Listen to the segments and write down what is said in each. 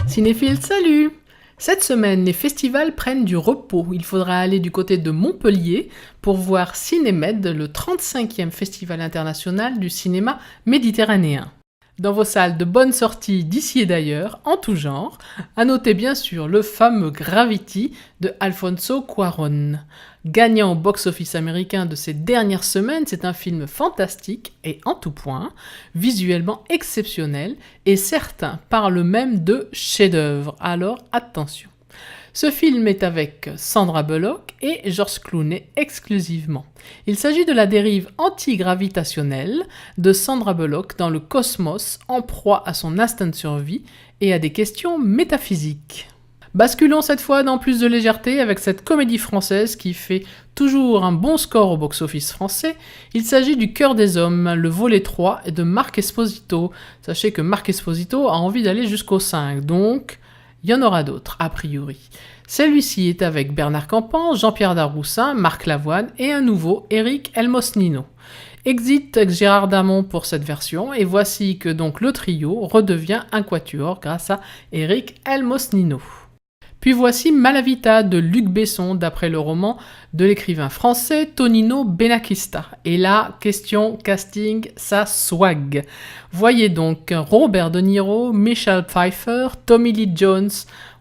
Cinéphiles, salut! Cette semaine, les festivals prennent du repos. Il faudra aller du côté de Montpellier pour voir Cinémed, le 35e festival international du cinéma méditerranéen. Dans vos salles de bonnes sorties d'ici et d'ailleurs, en tout genre, à noter bien sûr le fameux Gravity de Alfonso Cuarón. Gagnant au box-office américain de ces dernières semaines, c'est un film fantastique et en tout point, visuellement exceptionnel, et certains parlent même de chef-d'œuvre, alors attention. Ce film est avec Sandra Bullock et George Clooney exclusivement. Il s'agit de la dérive antigravitationnelle de Sandra Bullock dans le cosmos en proie à son instinct de survie et à des questions métaphysiques. Basculons cette fois dans plus de légèreté avec cette comédie française qui fait toujours un bon score au box-office français. Il s'agit du Cœur des hommes, le volet 3 de Marc Esposito. Sachez que Marc Esposito a envie d'aller jusqu'au 5, donc il y en aura d'autres, a priori. Celui-ci est avec Bernard Campan, Jean-Pierre Daroussin, Marc Lavoine et un nouveau Eric Elmosnino. Exit Gérard Damon pour cette version, et voici que donc le trio redevient un quatuor grâce à Eric Elmosnino. Puis voici Malavita de Luc Besson, d'après le roman de l'écrivain français Tonino Benakista. Et là, question casting, ça swag. Voyez donc Robert De Niro, Michelle Pfeiffer, Tommy Lee Jones.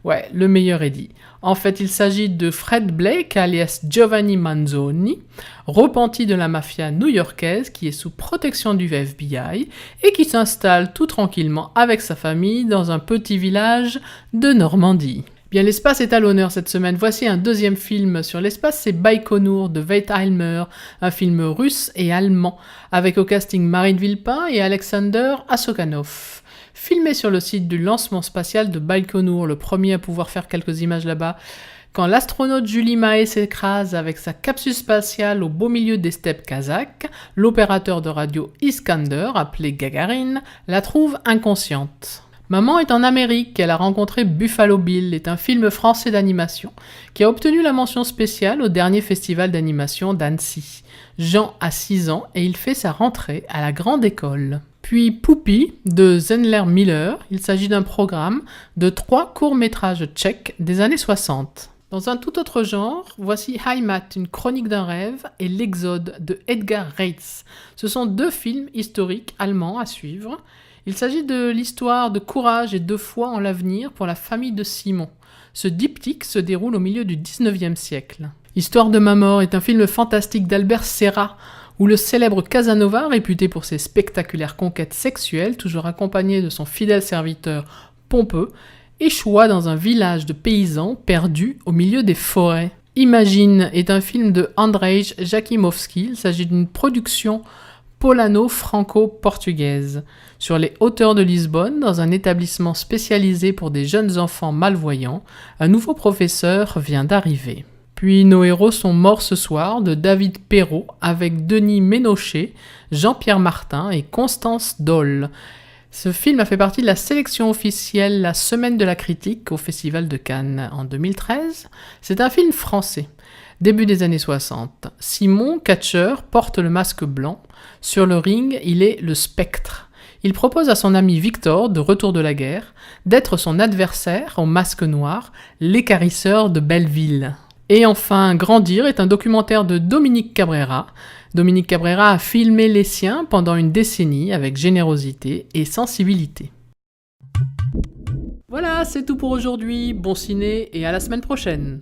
Ouais, le meilleur est dit. En fait, il s'agit de Fred Blake, alias Giovanni Manzoni, repenti de la mafia new-yorkaise qui est sous protection du FBI et qui s'installe tout tranquillement avec sa famille dans un petit village de Normandie. Bien, l'espace est à l'honneur cette semaine. Voici un deuxième film sur l'espace, c'est Baïkonour de Wertheimer, un film russe et allemand, avec au casting Marine Villepin et Alexander Asokanov. Filmé sur le site du lancement spatial de Baïkonour, le premier à pouvoir faire quelques images là-bas, quand l'astronaute Julie Mahé s'écrase avec sa capsule spatiale au beau milieu des steppes kazakhs, l'opérateur de radio Iskander, appelé Gagarine, la trouve inconsciente. Maman est en Amérique, elle a rencontré Buffalo Bill, est un film français d'animation qui a obtenu la mention spéciale au dernier festival d'animation d'Annecy. Jean a 6 ans et il fait sa rentrée à la grande école. Puis Poupie de Zendler Miller, il s'agit d'un programme de 3 courts-métrages tchèques des années 60. Dans un tout autre genre, voici Heimat, une chronique d'un rêve, et L'Exode de Edgar Reitz. Ce sont 2 films historiques allemands à suivre. Il s'agit de l'histoire de courage et de foi en l'avenir pour la famille de Simon. Ce diptyque se déroule au milieu du 19e siècle. Histoire de ma mort est un film fantastique d'Albert Serra, où le célèbre Casanova, réputé pour ses spectaculaires conquêtes sexuelles, toujours accompagné de son fidèle serviteur Pompeux, échoua dans un village de paysans perdus au milieu des forêts. Imagine est un film de Andrzej Jakimowski. Il s'agit d'une production polano-franco-portugaise. Sur les hauteurs de Lisbonne, dans un établissement spécialisé pour des jeunes enfants malvoyants, un nouveau professeur vient d'arriver. Puis nos héros sont morts ce soir de David Perrault avec Denis Ménochet, Jean-Pierre Martin et Constance Doll. Ce film a fait partie de la sélection officielle La Semaine de la Critique au Festival de Cannes en 2013. C'est un film français. Début des années 60. Simon, catcheur, porte le masque blanc. Sur le ring, il est le spectre. Il propose à son ami Victor, de retour de la guerre, d'être son adversaire au masque noir, l'écarisseur de Belleville. Et enfin, Grandir est un documentaire de Dominique Cabrera. Dominique Cabrera a filmé les siens pendant une décennie avec générosité et sensibilité. Voilà, c'est tout pour aujourd'hui. Bon ciné et à la semaine prochaine.